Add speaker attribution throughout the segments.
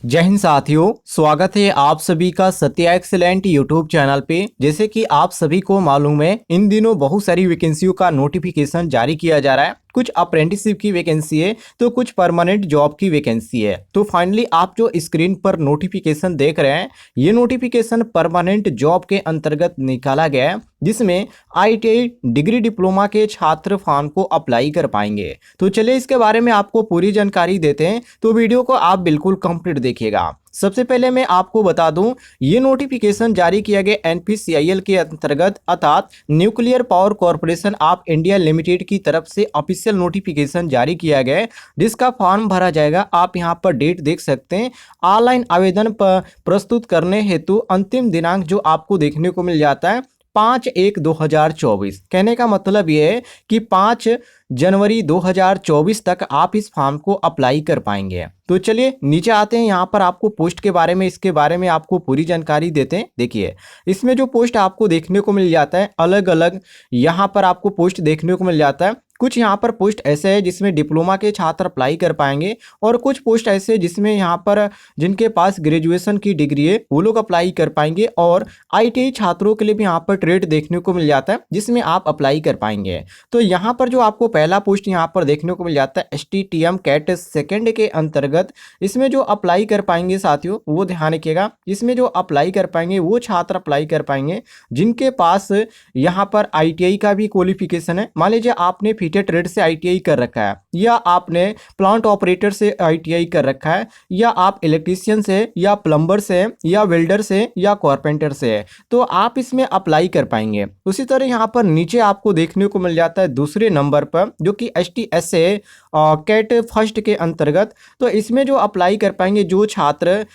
Speaker 1: जय हिंद साथियों, स्वागत है आप सभी का सत्या एक्सेलेंट यूट्यूब चैनल पे। जैसे कि आप सभी को मालूम है, इन दिनों बहुत सारी वैकेंसियों का नोटिफिकेशन जारी किया जा रहा है। कुछ अप्रेंटिसशिप की वैकेंसी है तो कुछ परमानेंट जॉब की वैकेंसी है। तो फाइनली आप जो स्क्रीन पर नोटिफिकेशन देख रहे हैं, ये नोटिफिकेशन परमानेंट जॉब के अंतर्गत निकाला गया है, जिसमें ITI डिग्री डिप्लोमा के छात्र फॉर्म को अप्लाई कर पाएंगे। तो चलिए इसके बारे में आपको पूरी जानकारी देते हैं, तो वीडियो को आप बिल्कुल कंप्लीट देखिएगा। सबसे पहले मैं आपको बता दूं, ये नोटिफिकेशन जारी किया गया NPCIL के अंतर्गत अर्थात nuclear power corporation of India limited की तरफ से ऑफिशियल नोटिफिकेशन जारी किया गया है, जिसका फॉर्म भरा जाएगा। आप यहां पर डेट देख सकते हैं। ऑनलाइन आवेदन प्रस्तुत करने हेतु अंतिम दिनांक जो आपको देखने को मिल जाता है 5/1/2024। कहने का मतलब ये है कि 5 जनवरी 2024 तक आप इस फॉर्म को अप्लाई कर पाएंगे। तो चलिए नीचे आते हैं, यहाँ पर आपको पोस्ट के बारे में, इसके बारे में आपको पूरी जानकारी देते हैं। देखिए इसमें जो पोस्ट आपको देखने को मिल जाता है, अलग अलग यहाँ पर आपको पोस्ट देखने को मिल जाता है। कुछ यहाँ पर पोस्ट ऐसे है जिसमें डिप्लोमा के छात्र अप्लाई कर पाएंगे, और कुछ पोस्ट ऐसे जिसमें यहाँ पर जिनके पास ग्रेजुएशन की डिग्री है वो लोग अप्लाई कर पाएंगे। और ITI छात्रों के लिए भी यहाँ पर ट्रेड देखने को मिल जाता है, जिसमें आप अप्लाई कर पाएंगे। तो यहाँ पर जो आपको पहला पोस्ट यहाँ पर देखने को मिल जाता है STTM कैट सेकेंड के अंतर्गत, इसमें जो अप्लाई कर पाएंगे साथियों वो ध्यान रखिएगा। इसमें जो अप्लाई कर पाएंगे वो छात्र अप्लाई कर पाएंगे जिनके पास यहाँ पर ITI का भी क्वालिफिकेशन है। मान लीजिए आपने फिटेड ट्रेड से ITI कर रखा है, या आपने प्लांट ऑपरेटर से ITI कर रखा है, या आप इलेक्ट्रीशियन से, या प्लम्बर से, या वेल्डर से, या कारपेंटर से है, तो आप इसमें अप्लाई कर पाएंगे। उसी तरह यहाँ पर नीचे आपको देखने को मिल जाता है दूसरे नंबर पर, जो कि STSA कैट फर्स्ट के अंतर्गत। तो इसमें जो अप्लाई कर पाएंगे जो छात्र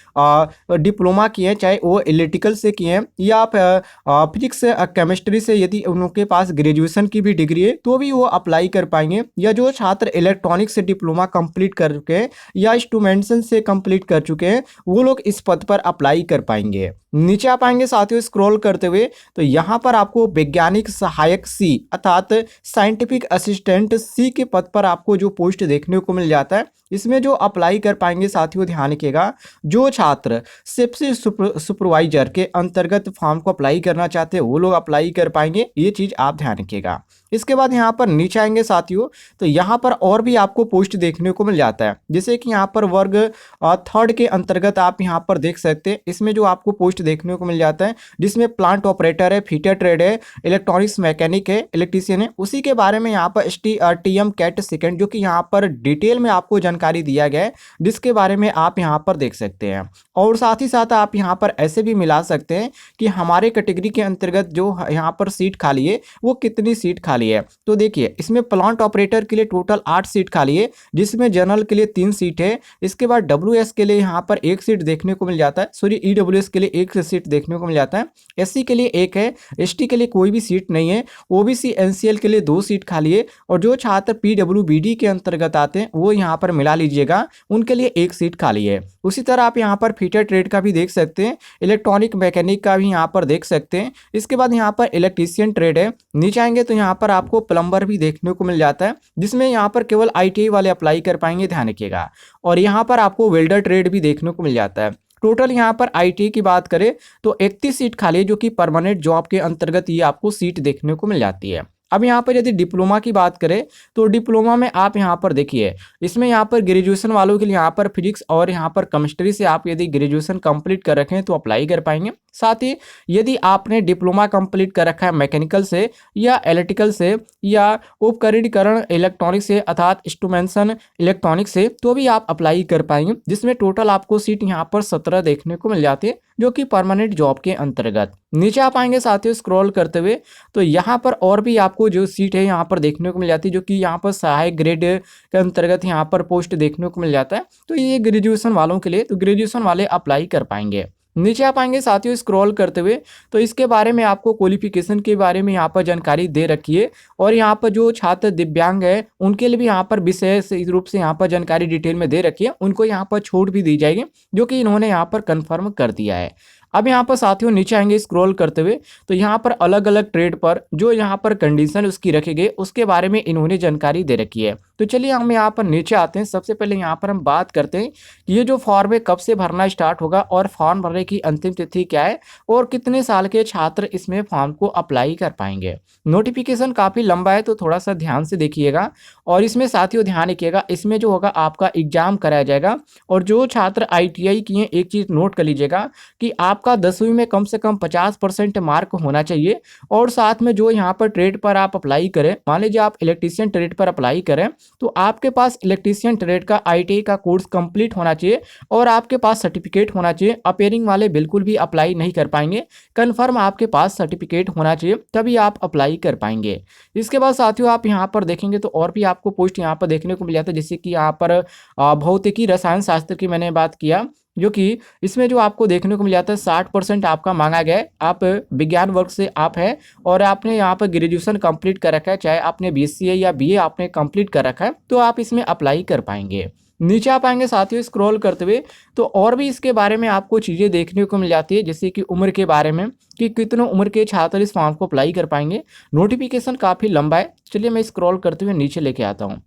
Speaker 1: डिप्लोमा किए हैं, चाहे वो इलेक्ट्रिकल से किए हैं या फिजिक्स केमिस्ट्री से, यदि उनके पास ग्रेजुएशन की भी डिग्री है तो भी वो अप्लाई कर पाएंगे। या जो छात्र इलेक्ट्रॉनिक्स से डिप्लोमा कंप्लीट कर चुके हैं या इंस्ट्रूमेंटेशन से कंप्लीट कर चुके हैं, वो लोग इस पद पर अप्लाई कर पाएंगे। नीचे आ पाएंगे साथियों स्क्रॉल करते हुए, तो यहाँ पर आपको वैज्ञानिक सहायक C अर्थात साइंटिफिक असिस्टेंट C के पद पर आपको जो पोस्ट देखने को मिल जाता है। इसमें जो अप्लाई कर पाएंगे साथियों ध्यान रखिएगा, जो छात्र सेफ्टी सुपरवाइजर के अंतर्गत फॉर्म को अप्लाई करना चाहते हैं वो लोग अप्लाई कर पाएंगे। ये चीज़ आप ध्यान रखिएगा। इसके बाद यहाँ पर नीचे आएंगे साथियों, तो यहाँ पर और भी आपको पोस्ट देखने को मिल जाता है। जैसे कि यहाँ पर वर्ग थर्ड के अंतर्गत आप यहाँ पर देख सकते हैं। इसमें जो आपको पोस्ट देखने को मिल जाता है, जिसमें प्लांट ऑपरेटर है, फिटर ट्रेड है, इलेक्ट्रॉनिक्स मैकेनिक है, इलेक्ट्रीशियन है, उसी के बारे में यहाँ पर STTM कैट सेकेंड, जो कि यहाँ पर डिटेल में आपको जानकारी दिया गया है, जिसके बारे में आप यहाँ पर देख सकते हैं। और साथ ही साथ आप यहाँ पर ऐसे भी मिला सकते हैं कि हमारे कैटेगरी के अंतर्गत जो यहाँ पर सीट खाली है वो कितनी सीट खाली है। तो देखिए इसमें प्लांट ऑपरेटर के लिए टोटल 8 सीट खाली है, जिसमें जनरल के लिए 3 सीट है। इसके बाद WS के लिए यहाँ पर 1 सीट देखने को मिल जाता है, सॉरी EWS के लिए 1 सीट देखने को मिल जाता है, SC के लिए 1 है, ST के लिए कोई भी सीट नहीं है, OBC NCL के लिए 2 सीट खाली है। और जो छात्र PWBD के अंतर्गत आते हैं वो यहाँ पर मिला लीजिएगा, उनके लिए 1 सीट खाली है। उसी तरह आप यहाँ पर फिटर ट्रेड का भी देख सकते हैं, इलेक्ट्रॉनिक मैकेनिक का भी यहाँ पर देख सकते हैं। इसके बाद यहाँ पर इलेक्ट्रीशियन ट्रेड है। नीचे आएंगे तो यहाँ पर आपको प्लम्बर भी देखने को मिल जाता है, जिसमें यहाँ पर केवल ITI वाले अप्लाई कर पाएंगे, ध्यान रखिएगा। और यहाँ पर आपको वेल्डर ट्रेड भी देखने को मिल जाता है। टोटल यहाँ पर ITI की बात करें तो 31 सीट खाली है, जो कि परमानेंट जॉब के अंतर्गत ये आपको सीट देखने को मिल जाती है। अब यहाँ पर यदि डिप्लोमा की बात करें तो डिप्लोमा में आप यहाँ पर देखिए, इसमें यहाँ पर ग्रेजुएशन वालों के लिए यहाँ पर फिजिक्स और यहाँ पर केमिस्ट्री से आप यदि ग्रेजुएशन कंप्लीट कर रखे हैं तो अप्लाई कर पाएंगे। साथ ही यदि आपने डिप्लोमा कंप्लीट कर रखा है मैकेनिकल से या इलेक्ट्रिकल से या उपकरणीकरण इलेक्ट्रॉनिक से अर्थात इंस्ट्रूमेंटेशन इलेक्ट्रॉनिक से, तो भी आप अप्लाई कर पाएंगे। जिसमें टोटल आपको सीट यहाँ पर 17 देखने को मिल जाती है, जो कि परमानेंट जॉब के अंतर्गत। नीचे आप आएंगे साथियों स्क्रॉल करते हुए, तो यहाँ पर और भी आपको जो सीट है यहाँ पर देखने को मिल जाती है, जो कि यहाँ पर सहायक ग्रेड के अंतर्गत यहाँ पर पोस्ट देखने को मिल जाता है। तो ये ग्रेजुएशन वालों के लिए, तो ग्रेजुएशन वाले अप्लाई कर पाएंगे। नीचे आप आएंगे साथियों स्क्रॉल करते हुए, तो इसके बारे में आपको क्वालिफिकेशन के बारे में यहाँ पर जानकारी दे रखी है। और यहाँ पर जो छात्र दिव्यांग है उनके लिए भी यहाँ पर विशेष रूप से यहाँ पर जानकारी डिटेल में दे रखी है, उनको यहाँ पर छूट भी दी जाएगी, जो कि इन्होंने यहाँ पर कन्फर्म कर दिया है। अब यहाँ पर साथियों नीचे आएंगे स्क्रॉल करते हुए, तो यहाँ पर अलग अलग ट्रेड पर जो यहाँ पर कंडीशन उसकी रखी गई उसके बारे में इन्होंने जानकारी दे रखी है। तो चलिए हम यहाँ पर नीचे आते हैं। सबसे पहले यहाँ पर हम बात करते हैं कि ये जो फॉर्म है कब से भरना स्टार्ट होगा और फॉर्म भरने की अंतिम तिथि क्या है और कितने साल के छात्र इसमें फॉर्म को अप्लाई कर पाएंगे। नोटिफिकेशन काफ़ी लंबा है तो थोड़ा सा ध्यान से देखिएगा और इसमें साथियों ध्यान रखिएगा, इसमें जो होगा आपका एग्जाम कराया जाएगा। और जो छात्र ITI किए एक चीज़ नोट कर लीजिएगा कि आपका 10वीं में कम से कम 50% मार्क होना चाहिए। और साथ में जो यहाँ पर ट्रेड पर आप अप्लाई करें, मान लीजिए आप इलेक्ट्रीशियन ट्रेड पर अप्लाई करें तो आपके पास इलेक्ट्रीशियन ट्रेड का ITI का कोर्स कंप्लीट होना चाहिए और आपके पास सर्टिफिकेट होना चाहिए। अपेयरिंग वाले बिल्कुल भी अप्लाई नहीं कर पाएंगे, कन्फर्म आपके पास सर्टिफिकेट होना चाहिए तभी आप अप्लाई कर पाएंगे। इसके बाद साथियों आप यहाँ पर देखेंगे तो और भी आपको पोस्ट यहाँ पर देखने को मिल जाता है, जैसे कि यहाँ पर भौतिकी रसायन शास्त्र की मैंने बात किया, जो कि इसमें जो आपको देखने को मिल जाता है 60% आपका मांगा गया है। आप विज्ञान वर्ग से आप है और आपने यहाँ पर ग्रेजुएशन कंप्लीट कर रखा है, चाहे आपने BCA या BA आपने कंप्लीट कर रखा है तो आप इसमें अप्लाई कर पाएंगे। नीचे आप आएंगे साथियों स्क्रॉल करते हुए तो और भी इसके बारे में आपको चीज़ें देखने को मिल जाती है, जैसे कि उम्र के बारे में कि कितने उम्र के छात्र इस फॉर्म को अप्लाई कर पाएंगे। नोटिफिकेशन काफ़ी लंबा है, चलिए मैं स्क्रॉल करते हुए नीचे लेके आता हूँ।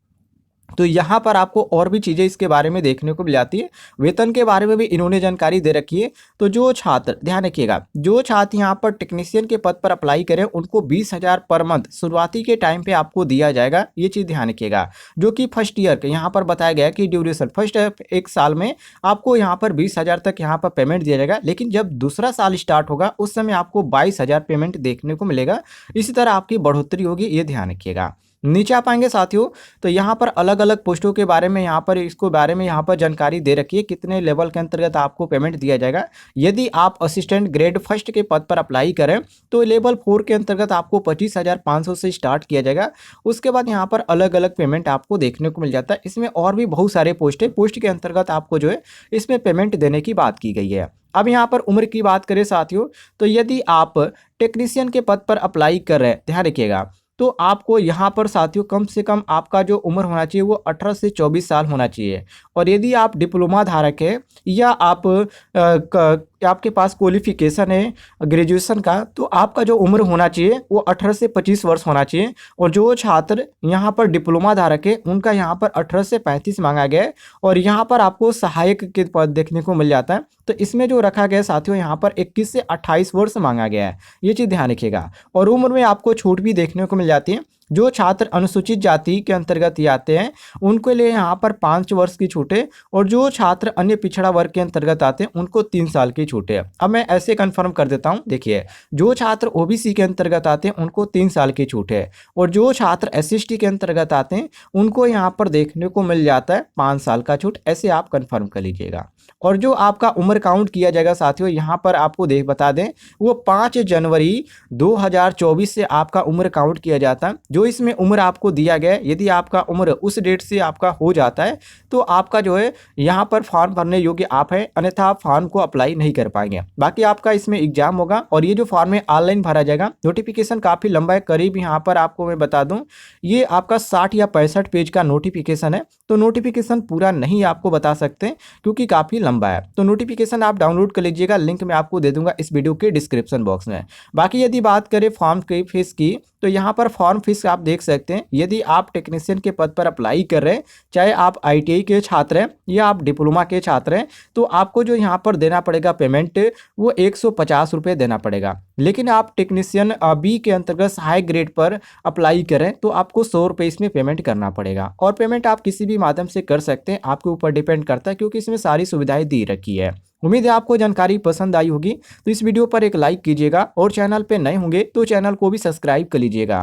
Speaker 1: तो यहाँ पर आपको और भी चीज़ें इसके बारे में देखने को मिल जाती है। वेतन के बारे में भी इन्होंने जानकारी दे रखी है। तो जो छात्र, ध्यान रखिएगा, जो छात्र यहाँ पर टेक्नीशियन के पद पर अप्लाई करें उनको 20,000 पर मंथ शुरुआती के टाइम पे आपको दिया जाएगा। ये चीज़ ध्यान रखिएगा। जो कि फर्स्ट ईयर के यहाँ पर बताया गया कि ड्यूरेशन फर्स्ट एक साल में आपको यहाँ पर 20,000 तक यहाँ पर पेमेंट दिया जाएगा, लेकिन जब दूसरा साल स्टार्ट होगा उस समय आपको 22,000 पेमेंट देखने को मिलेगा। इसी तरह आपकी बढ़ोतरी होगी, ये ध्यान रखिएगा। नीचे आप आएंगे साथियों तो यहाँ पर अलग अलग पोस्टों के बारे में यहाँ पर इसको बारे में यहाँ पर जानकारी दे रखी है, कितने लेवल के अंतर्गत आपको पेमेंट दिया जाएगा। यदि आप असिस्टेंट ग्रेड फर्स्ट के पद पर अप्लाई करें तो लेवल 4 के अंतर्गत आपको 25,500 से स्टार्ट किया जाएगा। उसके बाद यहाँ पर अलग अलग पेमेंट आपको देखने को मिल जाता है। इसमें और भी बहुत सारे पोस्ट है, पोस्ट के अंतर्गत आपको जो है इसमें पेमेंट देने की बात की गई है। अब यहाँ पर उम्र की बात करें साथियों तो यदि आप टेक्नीशियन के पद पर अप्लाई कर रहे हैं, ध्यान रखिएगा, तो आपको यहाँ पर साथियों कम से कम आपका जो उम्र होना चाहिए वो 18 से 24 साल होना चाहिए। और यदि आप डिप्लोमा धारक है या आपके पास क्वालिफिकेशन है ग्रेजुएशन का तो आपका जो उम्र होना चाहिए वो 18 से 25 वर्ष होना चाहिए। और जो छात्र यहाँ पर डिप्लोमा धारक है उनका यहाँ पर 18 से 35 मांगा गया है। और यहाँ पर आपको सहायक के पद देखने को मिल जाता है, तो इसमें जो रखा गया साथियों यहाँ पर 21 से 28 वर्ष मांगा गया है। ये चीज़ ध्यान रखिएगा। और उम्र में आपको छूट भी देखने को मिल जाती है। जो छात्र अनुसूचित जाति के अंतर्गत ही आते हैं उनके लिए यहाँ पर 5 वर्ष की छूट है। और जो छात्र अन्य पिछड़ा वर्ग के अंतर्गत आते हैं उनको 3 साल की छूट है। अब मैं ऐसे कंफर्म कर देता हूँ, देखिए, जो छात्र OBC के अंतर्गत आते हैं उनको 3 साल की छूट है और जो छात्र SCST के अंतर्गत आते हैं उनको यहाँ पर देखने को मिल जाता है 5 साल का छूट। ऐसे आप कंफर्म कर लीजिएगा। और जो आपका उम्र काउंट किया जाएगा साथियों यहाँ पर आपको बता दें वो 5 जनवरी 2024 से आपका उम्र काउंट किया जाता है। जो इसमें उम्र आपको दिया गया है, यदि आपका उम्र उस डेट से आपका हो जाता है तो आपका जो है यहाँ पर फॉर्म भरने योग्य आप है, अन्यथा आप फॉर्म को अप्लाई नहीं कर पाएंगे। बाकी आपका इसमें एग्जाम होगा और ये जो फॉर्म है ऑनलाइन भरा जाएगा। नोटिफिकेशन काफ़ी लंबा है, करीब यहाँ पर आपको मैं बता दूँ ये आपका 60 या 65 पेज का नोटिफिकेशन है। तो नोटिफिकेशन पूरा नहीं आपको बता सकते क्योंकि काफ़ी लंबा है। तो नोटिफिकेशन आप डाउनलोड कर लीजिएगा, लिंक मैं आपको दे दूंगा इस वीडियो के डिस्क्रिप्शन बॉक्स में। बाकी यदि बात करें फॉर्म की फीस की तो यहाँ पर फॉर्म फीस आप देख सकते हैं। यदि आप टेक्नीशियन के पद पर अप्लाई कर रहे हैं, चाहे आप ITI के छात्र हैं या आप डिप्लोमा के छात्र हैं, तो आपको जो यहाँ पर देना पड़ेगा पेमेंट वो 150 रुपये देना पड़ेगा। लेकिन आप टेक्नीशियन B के अंतर्गत सहायक ग्रेड पर अप्लाई करें तो आपको 100 रुपये इसमें पेमेंट करना पड़ेगा। और पेमेंट आप किसी भी माध्यम से कर सकते हैं, आपके ऊपर डिपेंड करता है क्योंकि इसमें सारी सुविधाएं दी रखी है। उम्मीद है आपको जानकारी पसंद आई होगी। तो इस वीडियो पर एक लाइक कीजिएगा और चैनल पे नए होंगे तो चैनल को भी सब्सक्राइब कर लीजिएगा।